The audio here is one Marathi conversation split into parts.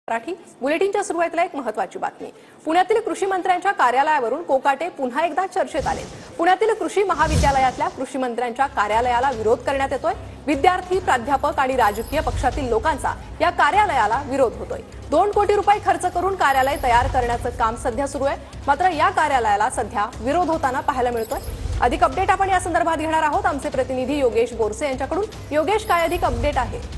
मराठी बुलेटिनच्या सुरुवातीला एक महत्त्वाची बातमी। पुण्यातील कृषी मंत्र्यांच्या कार्यालयावरून कोकाटे पुन्हा एकदा चर्चेत आले। पुण्यातील कृषी महाविद्यालयातल्या कृषी मंत्र्यांच्या कार्यालयाला विरोध करण्यात येतोय। विद्यार्थी, प्राध्यापक आणि राजकीय पक्षातील लोकांचा या कार्यालयाला विरोध होतोय। 2 कोटी रुपये खर्च करून कार्यालय तयार करण्याचं काम सध्या सुरू आहे। मात्र या कार्यालयाला सध्या विरोध होताना पाहायला मिळतोय। अधिक अपडेट आपण या संदर्भात घेणार आहोत आमचे प्रतिनिधी योगेश बोरसे यांच्याकडून। योगेश, काय अधिक अपडेट आहे?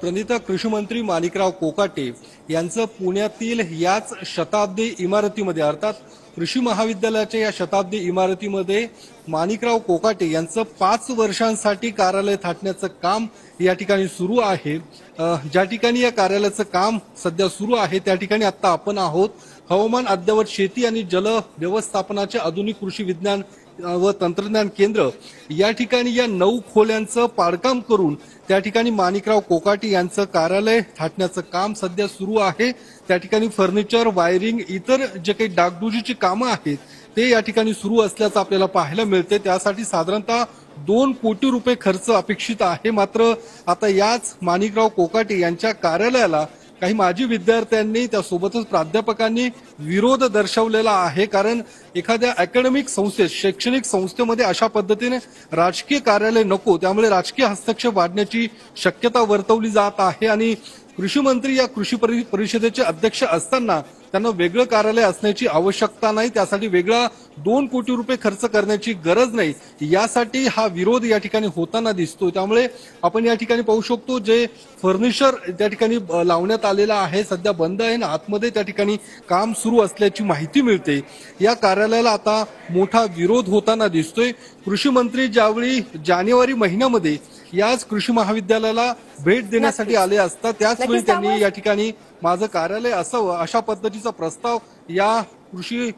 प्रणिता, कृषी मंत्री माणिकराव कोकाटे यांचं पुण्यातील याच शताब्दी इमारतीमध्ये अर्थात कृषी महाविद्यालयाच्या या शताब्दी इमारतीमध्ये माणिकराव कोकाटे यांचं 5 वर्षांसाठी कार्यालय थाटण्याचं काम या ठिकाणी सुरू आहे। ज्या ठिकाणी या कार्यालयाचं काम सध्या सुरू आहे त्या ठिकाणी आता आपण आहोत। हवामान अद्ययावत शेती आणि जल व्यवस्थापनाचे आधुनिक कृषी विज्ञान व तंत्रज्ञान केंद्र या ठिकाणी या 9 खोल्यांचं पाडकाम करून त्या ठिकाणी माणिकराव कोकाटे यांचं कार्यालय थाटण्याचं काम सध्या सुरू आहे। त्या ठिकाणी फर्निचर, वायरिंग, इतर जे काही डागडुजीची कामं आहेत ते या ठिकाणी सुरू असल्याचं आपल्याला पाहायला मिळते। त्यासाठी साधारणतः 2 कोटी रुपये खर्च अपेक्षित आहे। मात्र आता याच माणिकराव कोकाटे यांच्या कार्यालयाला काही माजी विद्यार्थ्यांनी त्यासोबतच प्राध्यापकांनी विरोध दर्शवलेला आहे। कारण एखाद्या अकॅडमिक संस्थेत, शैक्षणिक संस्थेमध्ये अशा पद्धतीने राजकीय कार्यालय नको, त्यामुळे राजकीय हस्तक्षेप वाढण्याची शक्यता वर्तवली जात आहे। आणि कृषी मंत्री या कृषी परिषदेचे अध्यक्ष असताना त्यांना वेगळं कार्यालय असण्याची आवश्यकता नाही, त्यासाठी वेगळा 2 कोटी रुपये खर्च करण्याची गरज नाही, यासाठी हा विरोध या ठिकाणी होताना दिसतो। त्यामुळे आपण या ठिकाणी पाहू शकतो जे फर्निचर त्या ठिकाणी लावण्यात आलेला आहे सध्या बंद आहे आणि आतमध्ये त्या ठिकाणी काम सुरू असल्याची माहिती मिळते। या कार्यालयाला आता मोठा विरोध होताना दिसतोय। कृषी मंत्री ज्यावेळी जानेवारी महिन्यामध्ये याच कृषी महाविद्यालयाला भेट देण्यासाठी आले असता त्याचवेळी त्यांनी या ठिकाणी माझं कार्यालय असावं अशा पद्धतीचा प्रस्ताव या कृषी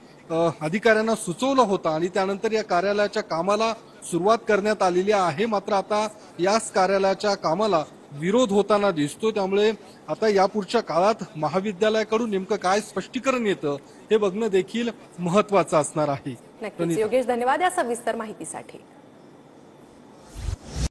अधिकाऱ्यांना सुचवला होता आणि त्यानंतर या कार्यालयाच्या कामाला सुरुवात करण्यात आलेली आहे। मात्र आता याच कार्यालयाच्या कामाला विरोध होताना दिसतो। त्यामुळे आता यापुढच्या काळात महाविद्यालयाकडून नेमकं काय स्पष्टीकरण येतं हे बघणं देखील महत्त्वाचं असणार आहे। नक्कीच योगेश, धन्यवाद या सविस्तर माहितीसाठी।